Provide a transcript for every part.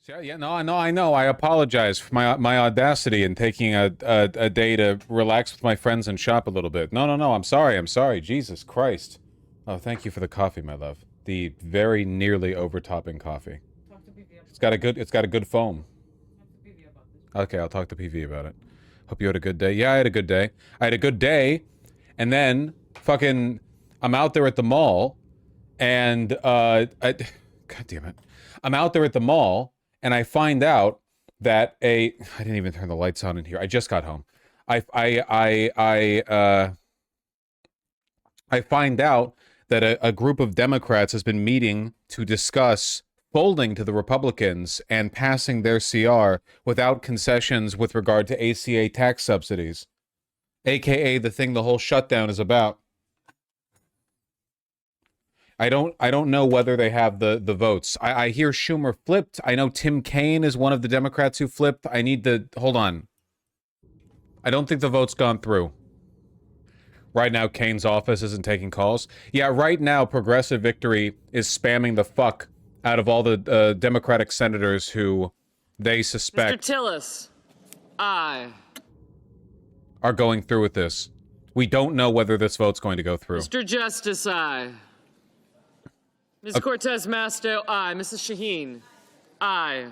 Yeah, yeah, no, I know, I know. I apologize for my audacity in taking a day to relax with my friends and shop a little bit. No, no, no. I'm sorry. I'm sorry. Jesus Christ. Oh, thank you for the coffee, my love. The very nearly overtopping coffee. It's got a good foam. Okay, I'll talk to PV about it. Hope you had a good day. Yeah, I had a good day. I had a good day, and then fucking I'm out there at the mall, and God damn it. I'm out there at the mall, and I find out that I didn't even turn the lights on in here. I just got home. I find out that a group of Democrats has been meeting to discuss folding to the Republicans and passing their CR without concessions with regard to ACA tax subsidies, aka the thing the whole shutdown is about. I don't know whether they have the votes. I hear Schumer flipped. I know Tim Kaine is one of the Democrats who flipped. I need to hold on. I don't think the vote's gone through. Right now, Kaine's office isn't taking calls. Yeah, right now, Progressive Victory is spamming the fuck out of all the Democratic senators who they suspect Mr. Tillis, aye. are going through with this. We don't know whether this vote's going to go through. Mr. Justice, aye. Ms. Cortez Masto, aye. Mrs. Shaheen, aye.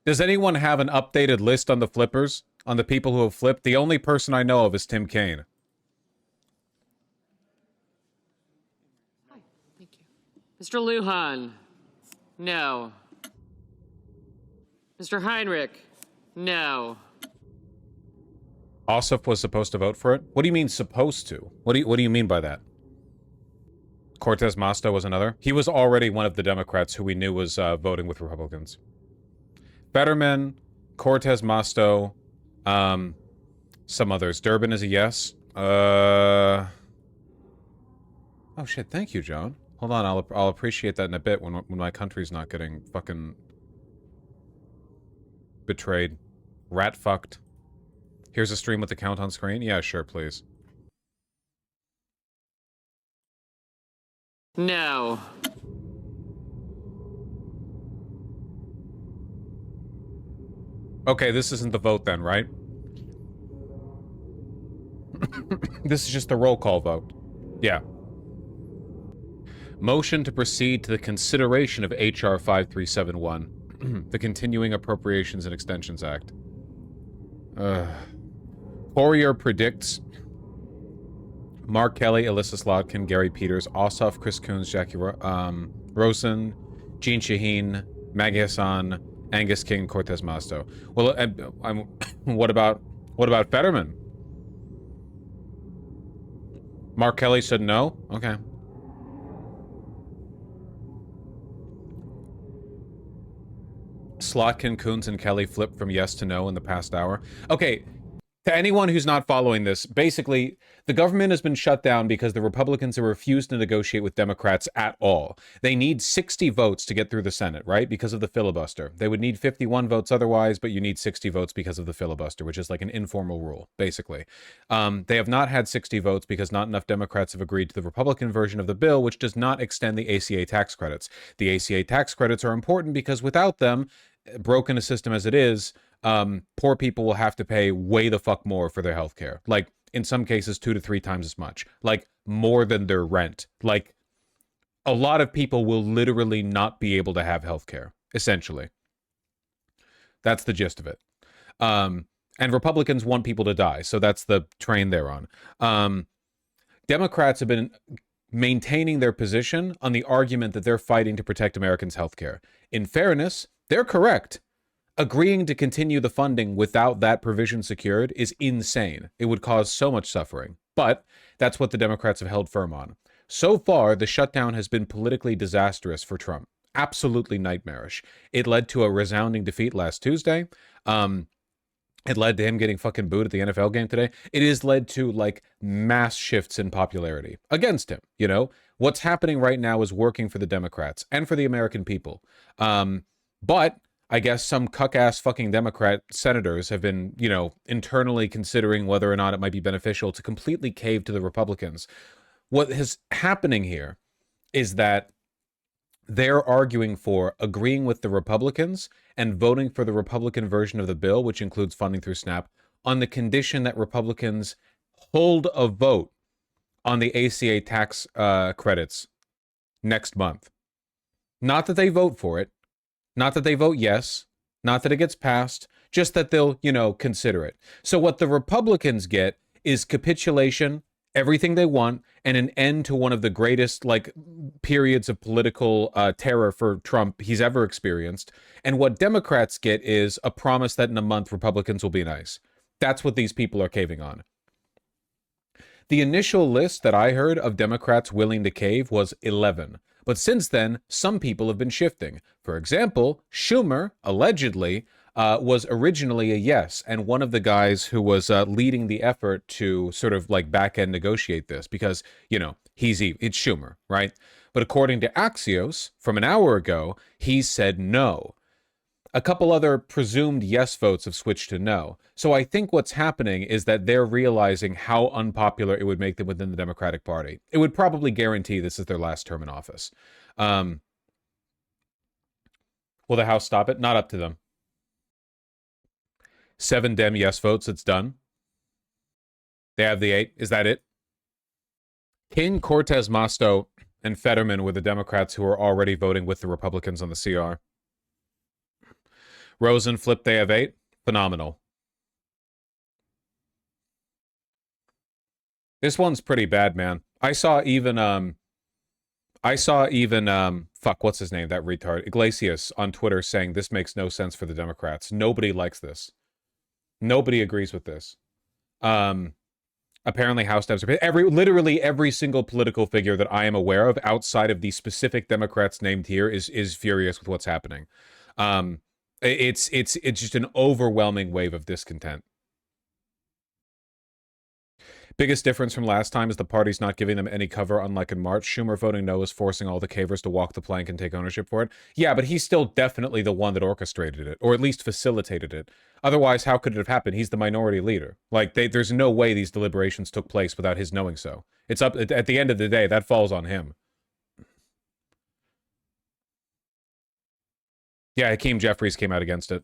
Does anyone have an updated list on the flippers? On the people who have flipped? The only person I know of is Tim Kaine. Hi, thank you. Mr. Lujan, no. Mr. Heinrich, no. Ossoff was supposed to vote for it? What do you mean supposed to? What do you mean by that? Cortez Masto was another? He was already one of the Democrats who we knew was voting with Republicans. Fetterman, Cortez Masto, some others. Durbin is a yes. Oh shit, thank you, John. Hold on, I'll appreciate that in a bit when my country's not getting fucking betrayed. Rat fucked. Here's a stream with the count on screen? Yeah, sure, please. No. Okay, this isn't the vote then, right? This is just a roll call vote. Yeah. Motion to proceed to the consideration of H.R. 5371, the Continuing Appropriations and Extensions Act. Poirier predicts Mark Kelly, Alyssa Slotkin, Gary Peters, Ossoff, Chris Coons, Jackie Rosen, Gene Shaheen, Maggie Hassan, Angus King, Cortez Masto. Well, what about Fetterman? Mark Kelly said no? Okay. Slotkin, Coons, and Kelly flipped from yes to no in the past hour. Okay, to anyone who's not following this, basically, the government has been shut down because the Republicans have refused to negotiate with Democrats at all. They need 60 votes to get through the Senate, right? Because of the filibuster. They would need 51 votes otherwise, but you need 60 votes because of the filibuster, which is like an informal rule, basically. They have not had 60 votes because not enough Democrats have agreed to the Republican version of the bill, which does not extend the ACA tax credits. The ACA tax credits are important because without them, broken a system as it is, poor people will have to pay way the fuck more for their health care. Like, in some cases, 2 to 3 times as much. Like, more than their rent. Like, a lot of people will literally not be able to have health care, essentially. That's the gist of it. And Republicans want people to die, so that's the train they're on. Democrats have been maintaining their position on the argument that they're fighting to protect Americans' health care. In fairness, they're correct. Agreeing to continue the funding without that provision secured is insane. It would cause so much suffering. But that's what the Democrats have held firm on. So far, the shutdown has been politically disastrous for Trump. Absolutely nightmarish. It led to a resounding defeat last Tuesday. It led to him getting fucking booed at the NFL game today. It has led to, like, mass shifts in popularity against him, you know? What's happening right now is working for the Democrats and for the American people. But I guess some cuck-ass fucking Democrat senators have been, you know, internally considering whether or not it might be beneficial to completely cave to the Republicans. What is happening here is that they're arguing for agreeing with the Republicans and voting for the Republican version of the bill, which includes funding through SNAP, on the condition that Republicans hold a vote on the ACA tax credits next month. Not that they vote for it, not that they vote yes, not that it gets passed, just that they'll, consider it. So what the Republicans get is capitulation, everything they want, and an end to one of the greatest periods of political terror for Trump he's ever experienced. And what Democrats get is a promise that in a month Republicans will be nice. That's what these people are caving on. The initial list that I heard of Democrats willing to cave was 11. But since then, some people have been shifting. For example, Schumer, allegedly, was originally a yes, and one of the guys who was leading the effort to sort of back-end negotiate this, because, it's Schumer, right? But according to Axios, from an hour ago, he said no. A couple other presumed yes votes have switched to no. So I think what's happening is that they're realizing how unpopular it would make them within the Democratic Party. It would probably guarantee this is their last term in office. Will the House stop it? Not up to them. 7 Dem yes votes, it's done. They have the 8. Is that it? King, Cortez, Masto, and Fetterman were the Democrats who are already voting with the Republicans on the CR. Rosen flipped, they have 8. Phenomenal. This one's pretty bad, man. I saw even fuck, what's his name, that retard, Iglesias on Twitter saying this makes no sense for the Democrats. Nobody likes this. Nobody agrees with this. Apparently House Dems are literally every single political figure that I am aware of outside of the specific Democrats named here is furious with what's happening. It's just an overwhelming wave of discontent. Biggest difference from last time is the party's not giving them any cover, unlike in March. Schumer voting no is forcing all the cavers to walk the plank and take ownership for it. Yeah, but he's still definitely the one that orchestrated it, or at least facilitated it. Otherwise, how could it have happened? He's the minority leader. There's no way these deliberations took place without his knowing so. It's up at the end of the day, that falls on him. Yeah, Hakeem Jeffries came out against it.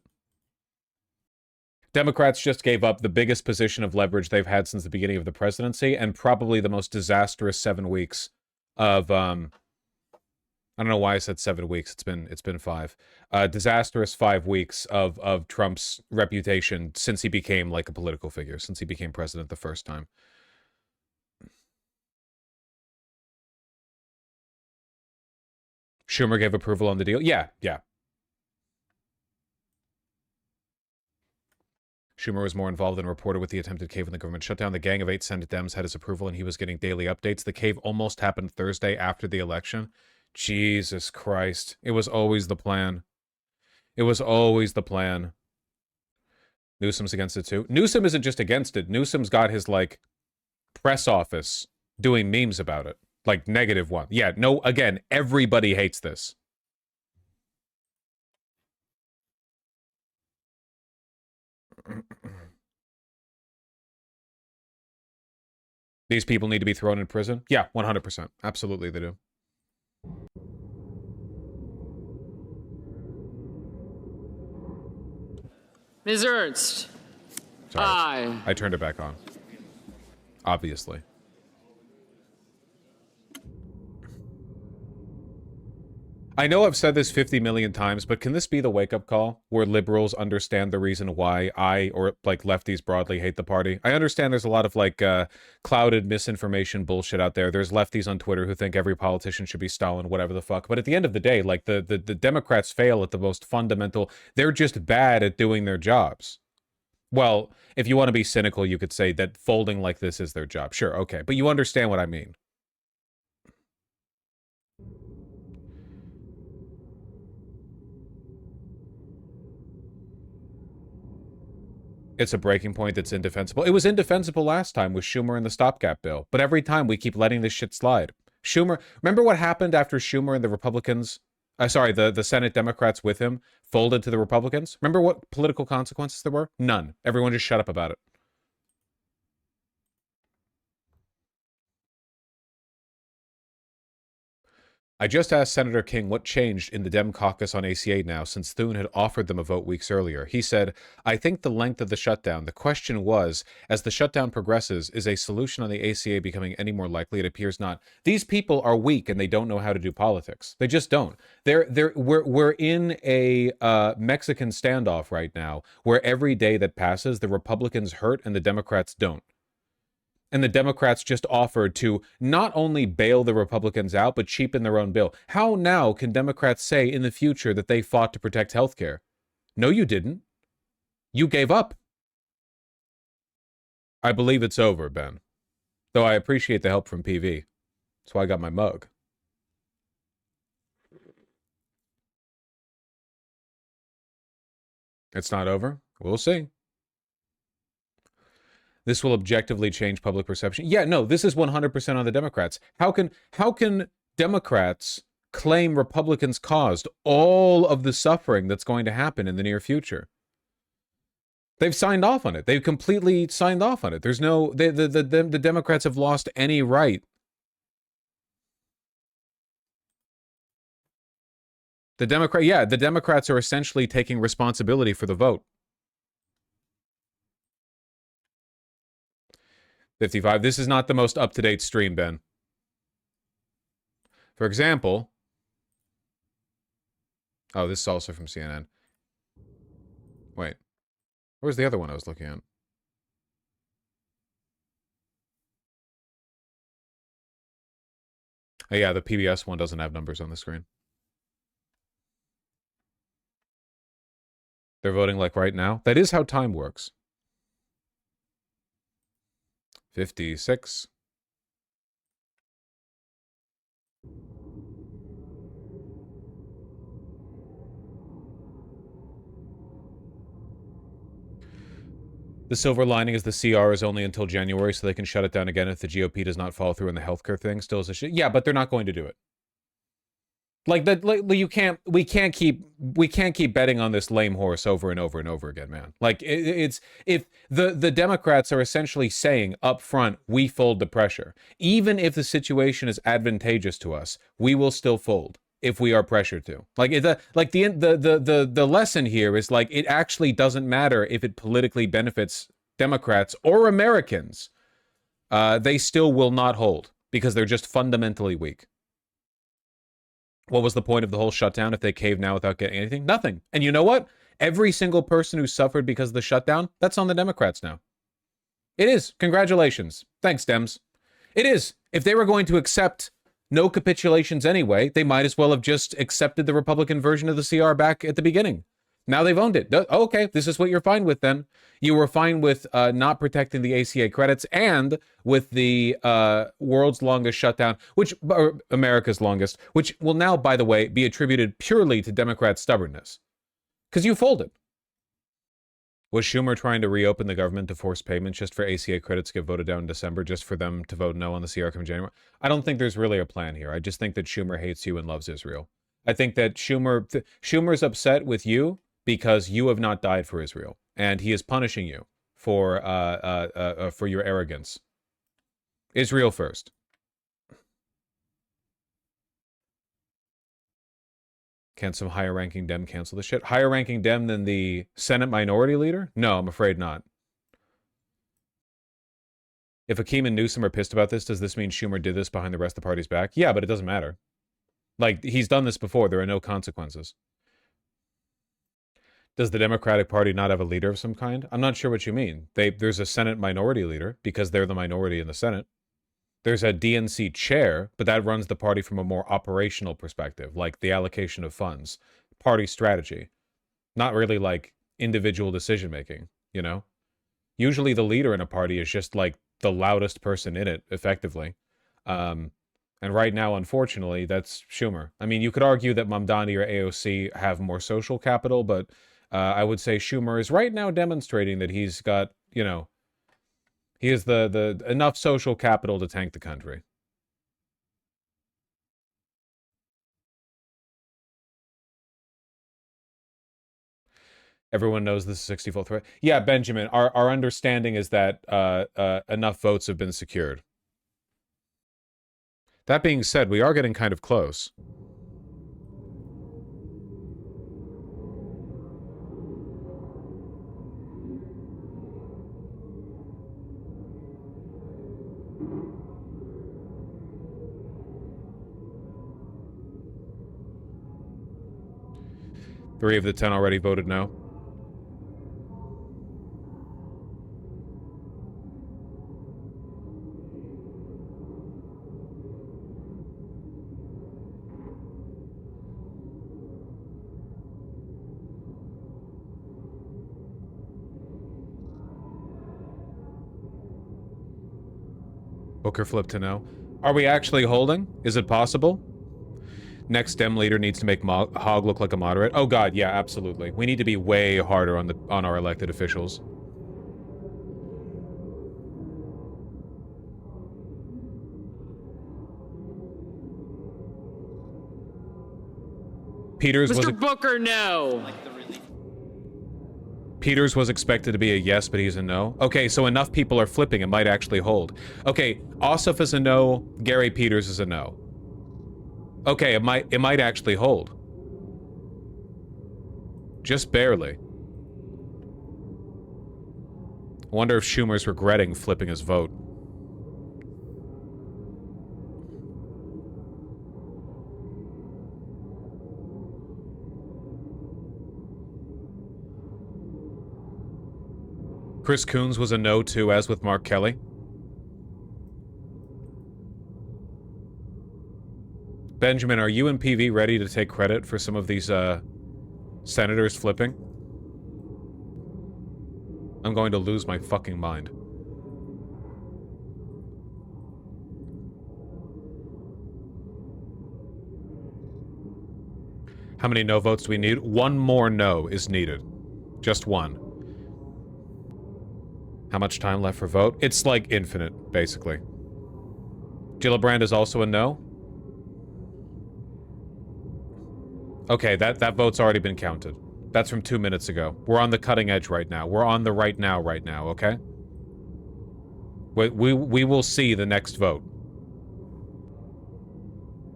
Democrats just gave up the biggest position of leverage they've had since the beginning of the presidency, and probably the most disastrous 7 weeks of I don't know why I said 7 weeks. It's been 5. Disastrous 5 weeks of Trump's reputation since he became a political figure, since he became president the first time. Schumer gave approval on the deal. Yeah. Schumer was more involved than reported with the attempted cave in the government shutdown. The Gang of 8 Senate Dems had his approval, and he was getting daily updates. The cave almost happened Thursday after the election. Jesus Christ. It was always the plan. It was always the plan. Newsom's against it, too. Newsom isn't just against it. Newsom's got his, press office doing memes about it. Negative one. Yeah, no, again, everybody hates this. These people need to be thrown in prison? Yeah, 100%. Absolutely, they do. Ms. Ernst. Sorry. Aye. I turned it back on. Obviously. I know I've said this 50 million times, but can this be the wake-up call where liberals understand the reason why or lefties broadly hate the party? I understand there's a lot of clouded misinformation bullshit out there. There's lefties on Twitter who think every politician should be Stalin, whatever the fuck. But at the end of the day, the Democrats fail at the most fundamental. They're just bad at doing their jobs. Well, if you want to be cynical, you could say that folding like this is their job. Sure, okay. But you understand what I mean. It's a breaking point that's indefensible. It was indefensible last time with Schumer and the stopgap bill. But every time we keep letting this shit slide. Schumer, remember what happened after Schumer and the Republicans, the Senate Democrats with him folded to the Republicans? Remember what political consequences there were? None. Everyone just shut up about it. I just asked Senator King what changed in the Dem caucus on ACA now since Thune had offered them a vote weeks earlier. He said, I think the length of the shutdown. The question was, as the shutdown progresses, is a solution on the ACA becoming any more likely? It appears not. These people are weak and they don't know how to do politics. They just don't. We're in a Mexican standoff right now where every day that passes, the Republicans hurt and the Democrats don't. And the Democrats just offered to not only bail the Republicans out, but cheapen their own bill. How now can Democrats say in the future that they fought to protect health care? No, you didn't. You gave up. I believe it's over, Ben. Though I appreciate the help from PV. That's why I got my mug. It's not over. We'll see. This will objectively change public perception. Yeah, no, this is 100% on the Democrats. How can Democrats claim Republicans caused all of the suffering that's going to happen in the near future? They've signed off on it. They've completely signed off on it. There's no the Democrats have lost any right. The Democrats are essentially taking responsibility for the vote. 55. This is not the most up-to-date stream, Ben. For example, oh, this is also from CNN. Wait, where's the other one I was looking at? Oh, yeah, the PBS one doesn't have numbers on the screen. They're voting like right now. That is how time works. 56. The silver lining is the CR is only until January, so they can shut it down again if the GOP does not follow through in the healthcare thing. Still is a shit. Yeah, but they're not going to do it. Like that, like we can't keep betting on this lame horse over and over and over again, man. Like it's if the Democrats are essentially saying up front, we fold the pressure, even if the situation is advantageous to us, we will still fold if we are pressured to. Like the lesson here is like it actually doesn't matter if it politically benefits Democrats or Americans, they still will not hold because they're just fundamentally weak. What was the point of the whole shutdown if they cave now without getting anything? Nothing. And you know what? Every single person who suffered because of the shutdown, that's on the Democrats now. It is. Congratulations. Thanks, Dems. It is. If they were going to accept no capitulations anyway, they might as well have just accepted the Republican version of the CR back at the beginning. Now they've owned it. Okay, this is what you're fine with then. You were fine with not protecting the ACA credits and with the world's longest shutdown, or America's longest, which will now, by the way, be attributed purely to Democrat stubbornness. Because you folded. Was Schumer trying to reopen the government to force payments just for ACA credits to get voted down in December, just for them to vote no on the CR come January? I don't think there's really a plan here. I just think that Schumer hates you and loves Israel. I think that Schumer's upset with you because you have not died for Israel, and he is punishing you for your arrogance. Israel first. Can some higher-ranking Dem cancel this shit? Higher-ranking Dem than the Senate Minority Leader? No, I'm afraid not. If Akeem and Newsom are pissed about this, does this mean Schumer did this behind the rest of the party's back? Yeah, but it doesn't matter. Like, he's done this before. There are no consequences. Does the Democratic Party not have a leader of some kind? I'm not sure what you mean. There's a Senate Minority Leader because they're the minority in the Senate. There's a DNC chair, but that runs the party from a more operational perspective, like the allocation of funds, party strategy, not really like individual decision making, you know? Usually the leader in a party is just like the loudest person in it, effectively. And right now, unfortunately, that's Schumer. I mean, you could argue that Mamdani or AOC have more social capital, but I would say Schumer is right now demonstrating that he's got, you know, he has the enough social capital to tank the country. Everyone knows this is 60-vote threat. Yeah, Benjamin, our understanding is that enough votes have been secured. That being said, we are getting kind of close. Three of the 10 already voted no. Booker flip to no. Are we actually holding? Is it possible? Next Dem leader needs to make Hogg look like a moderate. Oh god, yeah, absolutely. We need to be way harder on our elected officials. Peters Mr. Booker, no. Peters was expected to be a yes, but he's a no. Okay, so enough people are flipping, it might actually hold. Okay, Ossoff is a no, Gary Peters is a no. Okay, it might actually hold. Just barely. I wonder if Schumer's regretting flipping his vote. Chris Coons was a no too, as with Mark Kelly. Benjamin, are you and PV ready to take credit for some of these senators flipping? I'm going to lose my fucking mind. How many no votes do we need? One more no is needed. Just one. How much time left for vote? It's like infinite, basically. Gillibrand is also a no. Okay, that vote's already been counted. That's from 2 minutes ago. We're on the cutting edge right now. We're on the right now, okay? We will see the next vote.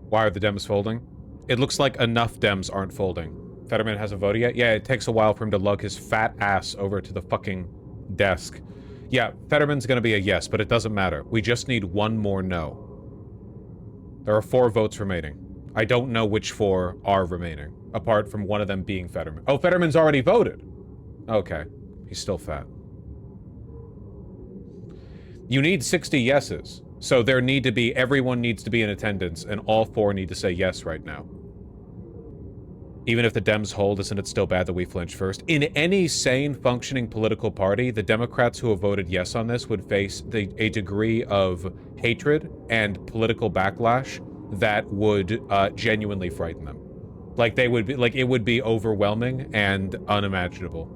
Why are the Dems folding? It looks like enough Dems aren't folding. Fetterman hasn't voted yet? Yeah, it takes a while for him to lug his fat ass over to the fucking desk. Yeah, Fetterman's gonna be a yes, but it doesn't matter. We just need one more no. There are 4 votes remaining. I don't know which 4 are remaining, apart from one of them being Fetterman. Oh, Fetterman's already voted! Okay. He's still fat. You need 60 yeses. So everyone needs to be in attendance, and all 4 need to say yes right now. Even if the Dems hold, isn't it still bad that we flinch first? In any sane, functioning political party, the Democrats who have voted yes on this would face a degree of hatred and political backlash that would genuinely frighten them. Like, it would be overwhelming and unimaginable.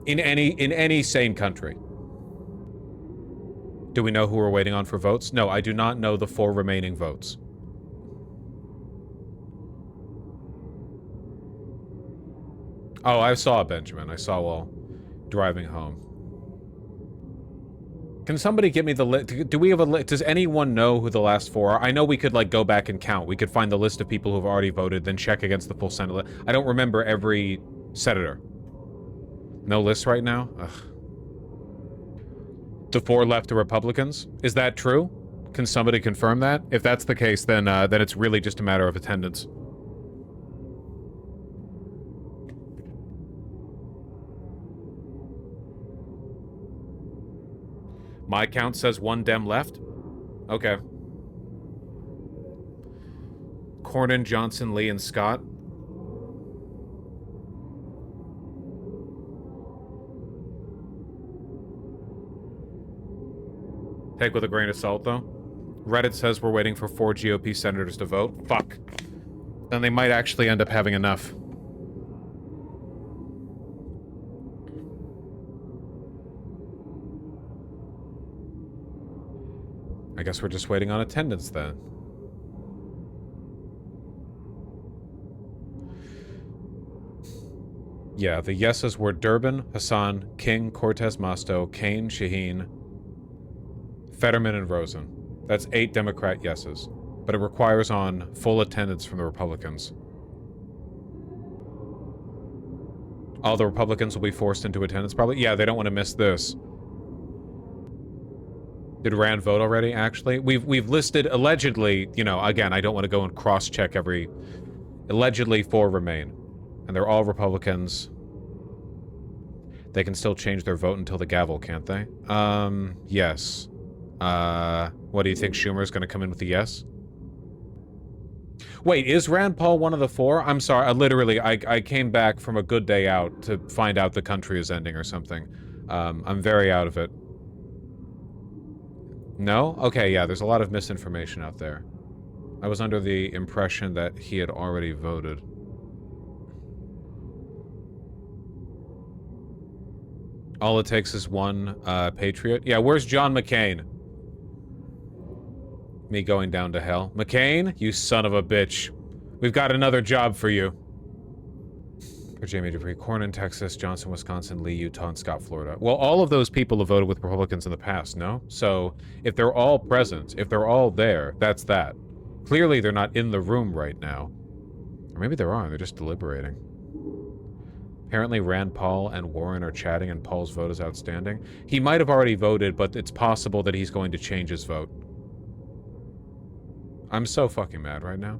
In any sane country. Do we know who we're waiting on for votes? No, I do not know the 4 remaining votes. Oh, I saw Benjamin. I saw while driving home. Can somebody get me the list? Do we have a list? Does anyone know who the last 4 are? I know we could, like, go back and count. We could find the list of people who've already voted, then check against the full Senate list. I don't remember every senator. No list right now? Ugh. The 4 left are Republicans? Is that true? Can somebody confirm that? If that's the case, then it's really just a matter of attendance. My count says 1 Dem left? Okay. Cornyn, Johnson, Lee, and Scott. Take with a grain of salt, though. Reddit says we're waiting for 4 GOP senators to vote. Fuck. Then they might actually end up having enough. I guess we're just waiting on attendance, then. Yeah, the yeses were Durbin, Hassan, King, Cortez Masto, Kane, Shaheen, Fetterman, and Rosen. That's 8 Democrat yeses. but it requires on full attendance from the Republicans. All the Republicans will be forced into attendance, probably? Yeah, they don't want to miss this. Did Rand vote already, actually? We've listed, allegedly, you know, again, I don't want to go and cross-check every... Allegedly 4 remain. And they're all Republicans. They can still change their vote until the gavel, can't they? Yes. What do you think, Schumer's gonna come in with a yes? Wait, is Rand Paul one of the 4? I'm sorry, I came back from a good day out to find out the country is ending or something. I'm very out of it. No? Okay, yeah, there's a lot of misinformation out there. I was under the impression that he had already voted. All it takes is one, patriot. Yeah, where's John McCain? Me going down to hell. McCain, you son of a bitch. We've got another job for you. For Jamie Dupree, Cornyn, Texas, Johnson, Wisconsin, Lee, Utah, and Scott, Florida. Well, all of those people have voted with Republicans in the past, no? So, if they're all present, if they're all there, that's that. Clearly, they're not in the room right now. Or maybe there are, they're just deliberating. Apparently, Rand Paul and Warren are chatting and Paul's vote is outstanding. He might have already voted, but it's possible that he's going to change his vote. I'm so fucking mad right now.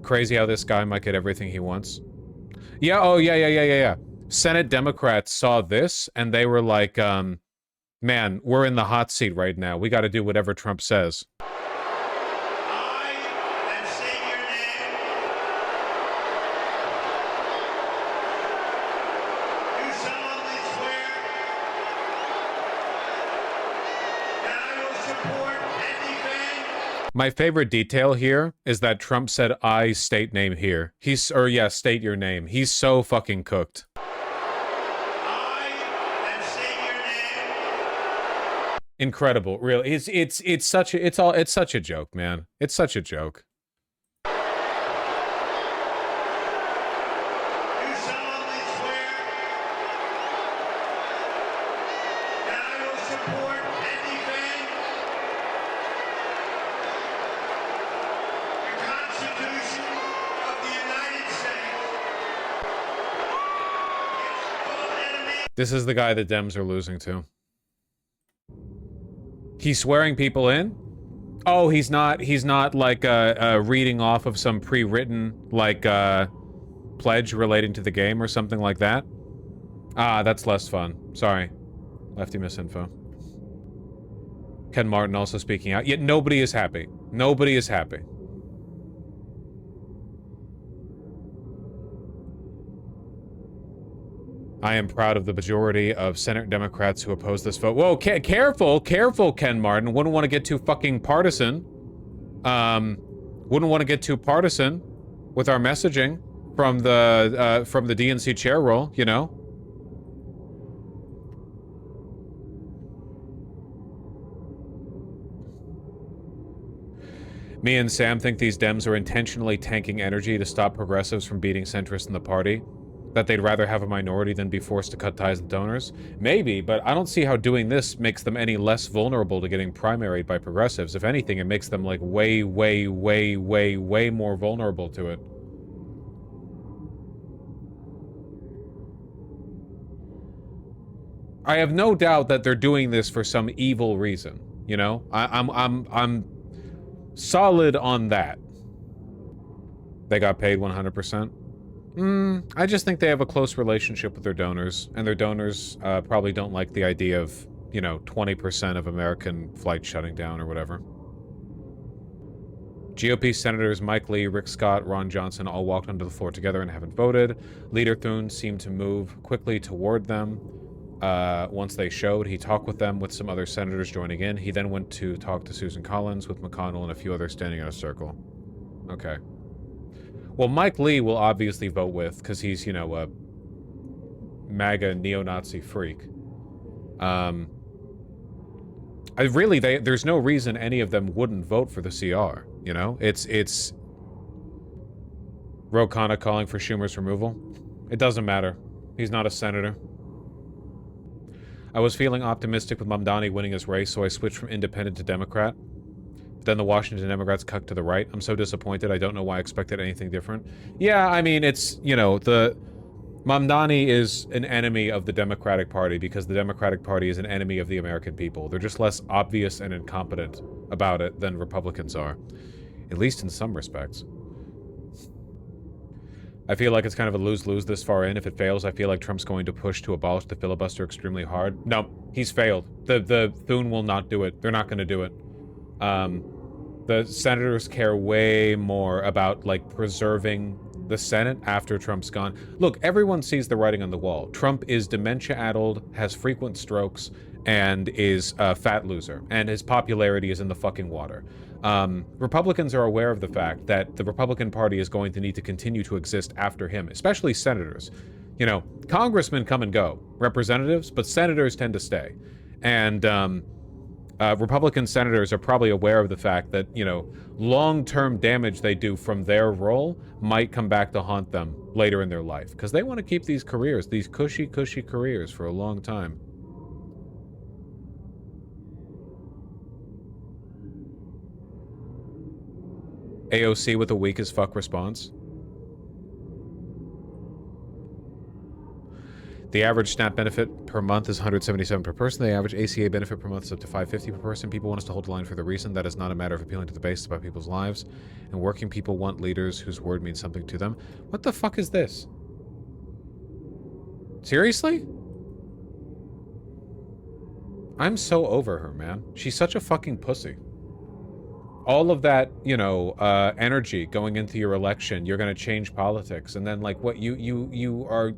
Crazy how this guy might get everything he wants. Yeah, oh, yeah. Senate Democrats saw this, and they were like, man, we're in the hot seat right now. We gotta do whatever Trump says. I, and say your name, do solemnly swear that I will support and defend. My favorite detail here is that Trump said, I state name here. State your name. He's so fucking cooked. I, and say your name, Incredible, really. It's such a joke, man. It's such a joke. do solemnly swear that I will support and defend the Constitution of the United States against all enemies. This is the guy the Dems are losing to. He's swearing people in? Oh, he's not like reading off of some pre-written like pledge relating to the game or something like that. Ah, that's less fun. Sorry. Lefty misinfo. Ken Martin also speaking out. Yet nobody is happy. Nobody is happy. I am proud of the majority of Senate Democrats who oppose this vote. Whoa, careful, Ken Martin. Wouldn't want to get too fucking partisan. Wouldn't want to get too partisan with our messaging from the DNC chair role, you know? Me and Sam think these Dems are intentionally tanking energy to stop progressives from beating centrists in the party. That they'd rather have a minority than be forced to cut ties with donors? Maybe, but I don't see how doing this makes them any less vulnerable to getting primaried by progressives. If anything, it makes them, like, way more vulnerable to it. I have no doubt that they're doing this for some evil reason, you know? I'm solid on that. They got paid 100%. I just think they have a close relationship with their donors, and their donors probably don't like the idea of, you know, 20% of American flights shutting down or whatever. GOP Senators Mike Lee, Rick Scott, Ron Johnson all walked onto the floor together and haven't voted. Leader Thune seemed to move quickly toward them. Once they showed, he talked with them with some other senators joining in. He then went to talk to Susan Collins with McConnell and a few others standing in a circle. Okay. Well, Mike Lee will obviously vote with, because he's, you know, a MAGA neo-Nazi freak. There's no reason any of them wouldn't vote for the CR, you know? It's... Ro Khanna calling for Schumer's removal. It doesn't matter. He's not a senator. I was feeling optimistic with Mamdani winning his race, so I switched from independent to Democrat. Then the Washington Democrats cucked to the right. I'm so disappointed. I don't know why I expected anything different. Yeah, I mean, it's, you know, the... Mamdani is an enemy of the Democratic Party because the Democratic Party is an enemy of the American people. They're just less obvious and incompetent about it than Republicans are. At least in some respects. I feel like it's kind of a lose-lose this far in. If it fails, I feel like Trump's going to push to abolish the filibuster extremely hard. No, he's failed. The Thune will not do it. They're not going to do it. The senators care way more about, like, preserving the Senate after Trump's gone. Look, everyone sees the writing on the wall. Trump is dementia-addled, has frequent strokes, and is a fat loser. And his popularity is in the fucking water. Republicans are aware of the fact that the Republican Party is going to need to continue to exist after him, especially senators. You know, congressmen come and go, representatives, but senators tend to stay. And, Republican senators are probably aware of the fact that, you know, long-term damage they do from their role might come back to haunt them later in their life. Because they want to keep these careers, these cushy careers for a long time. AOC with a weak as fuck response. The average SNAP benefit per month is $177 per person. The average ACA benefit per month is up to $550 per person. People want us to hold the line for the reason that is not a matter of appealing to the base, it's about people's lives. And working people want leaders whose word means something to them. What the fuck is this? Seriously? I'm so over her, man. She's such a fucking pussy. All of that, you know, energy going into your election, you're gonna change politics, and then, like, what you are...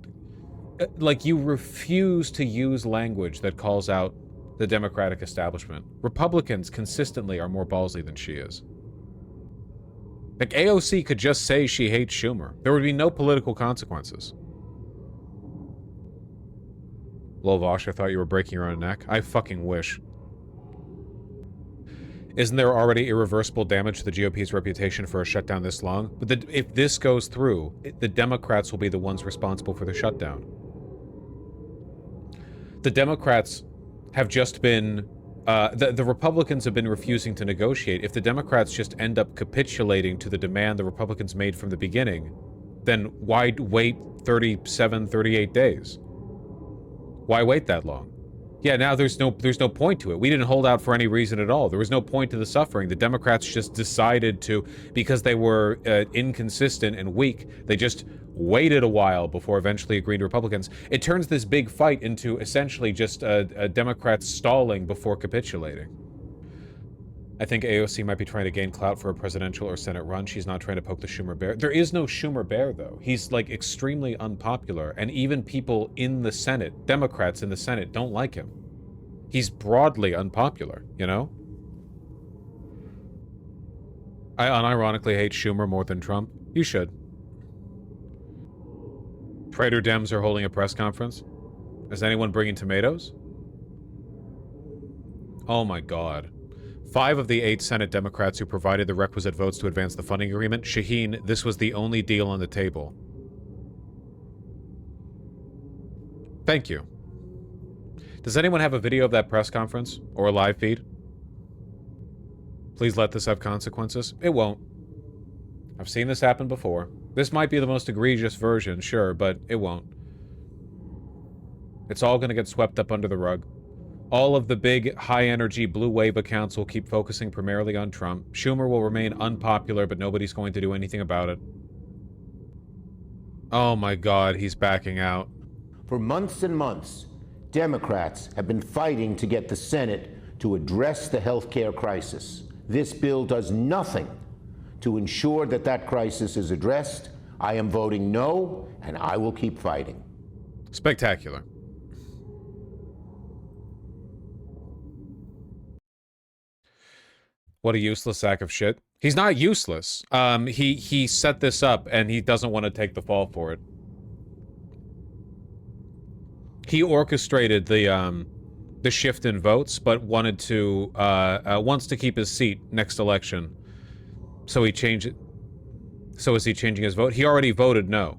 like, you refuse to use language that calls out the Democratic establishment. Republicans consistently are more ballsy than she is. Like, AOC could just say she hates Schumer. There would be no political consequences. Lol, Vosh, I thought you were breaking your own neck. I fucking wish. Isn't there already irreversible damage to the GOP's reputation for a shutdown this long? But if this goes through, the Democrats will be the ones responsible for the shutdown. The Democrats have just been... the Republicans have been refusing to negotiate. If the Democrats just end up capitulating to the demand the Republicans made from the beginning, then why wait 37, 38 days? Why wait that long? Yeah, now there's no point to it. We didn't hold out for any reason at all. There was no point to the suffering. The Democrats just decided to, because they were inconsistent and weak, they just waited a while before eventually agreeing to Republicans. It turns this big fight into essentially just a Democrats stalling before capitulating. I think AOC might be trying to gain clout for a presidential or Senate run. She's not trying to poke the Schumer bear. There is no Schumer bear, though. He's, like, extremely unpopular, and even people in the Senate, Democrats in the Senate, don't like him. He's broadly unpopular, you know? I unironically hate Schumer more than Trump. You should. Traitor Dems are holding a press conference. Is anyone bringing tomatoes? Oh my god. 5 of the 8 Senate Democrats who provided the requisite votes to advance the funding agreement. Shaheen, this was the only deal on the table. Thank you. Does anyone have a video of that press conference? Or a live feed? Please let this have consequences. It won't. I've seen this happen before. This might be the most egregious version, sure, but it won't. It's all gonna get swept up under the rug. All of the big, high-energy blue wave accounts will keep focusing primarily on Trump. Schumer will remain unpopular, but nobody's going to do anything about it. Oh my god, he's backing out. For months and months, Democrats have been fighting to get the Senate to address the health care crisis. This bill does nothing to ensure that that crisis is addressed. I am voting no, and I will keep fighting. Spectacular. What a useless sack of shit. He's not useless. He set this up, and he doesn't want to take the fall for it. He orchestrated the shift in votes, but wanted to wants to keep his seat next election. So he changed it. So is he changing his vote? He already voted no.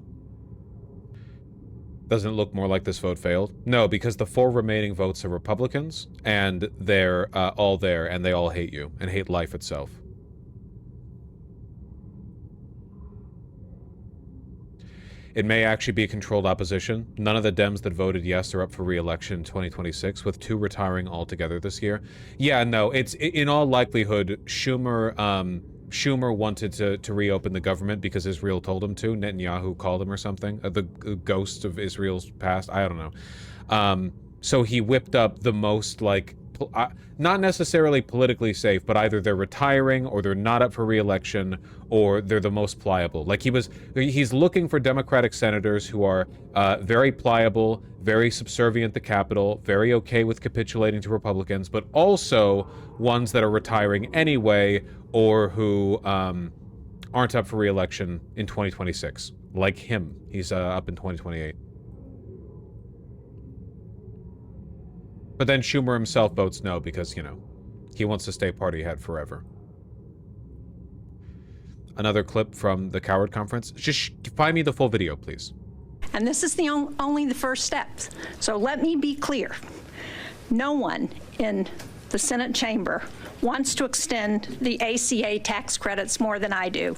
Doesn't it look more like this vote failed? No, because the 4 remaining votes are Republicans, and they're all there, and they all hate you, and hate life itself. It may actually be a controlled opposition. None of the Dems that voted yes are up for re-election in 2026, with 2 retiring altogether this year. Yeah, no, it's in all likelihood, Schumer wanted to reopen the government because Israel told him to. Netanyahu called him or something. The ghost of Israel's past. I don't know. So he whipped up the most, like, not necessarily politically safe, but either they're retiring or they're not up for re-election or they're the most pliable. Like he's looking for Democratic senators who are very pliable, very subservient to capital, very okay with capitulating to Republicans, but also ones that are retiring anyway or who aren't up for re-election in 2026. Like him. He's up in 2028. But then Schumer himself votes no because, you know, he wants to stay party head forever. Another clip from the Coward Conference. Just find me the full video, please. And this is only the first step. So let me be clear. No one in the Senate chamber wants to extend the ACA tax credits more than I do.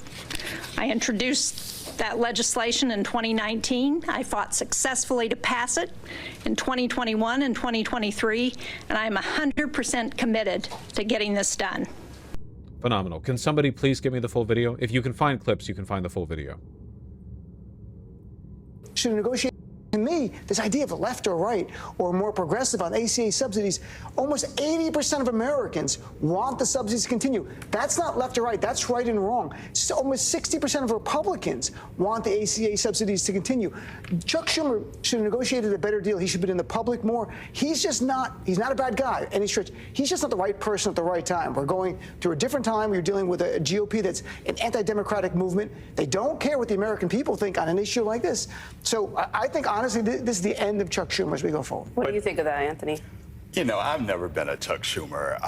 I introduced that legislation in 2019. I fought successfully to pass it in 2021 and 2023, and I am 100% committed to getting this done. Phenomenal. Can somebody please give me the full video? If you can find clips, you can find the full video. Should negotiate. To me, this idea of a left or right or more progressive on ACA subsidies, almost 80% of Americans want the subsidies to continue. That's not left or right. That's right and wrong. So almost 60% of Republicans want the ACA subsidies to continue. Chuck Schumer should have negotiated a better deal. He should have been in the public more. He's not a bad guy any stretch. He's just not the right person at the right time. We're going through a different time. You're dealing with a GOP that's an anti-democratic movement. They don't care what the American people think on an issue like this. So I think, honestly, this is the end of Chuck Schumer as we go forward. What do you think of that, Anthony? You know, I've never been a Chuck Schumer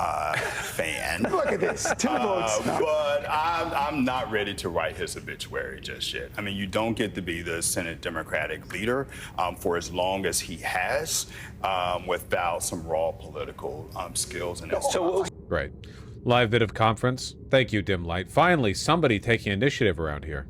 fan. Look at this, 2 votes. No. But I'm not ready to write his obituary just yet. I mean, you don't get to be the Senate Democratic leader for as long as he has without some raw political skills. And Right. Live bit of conference. Thank you, Dim Light. Finally, somebody taking initiative around here.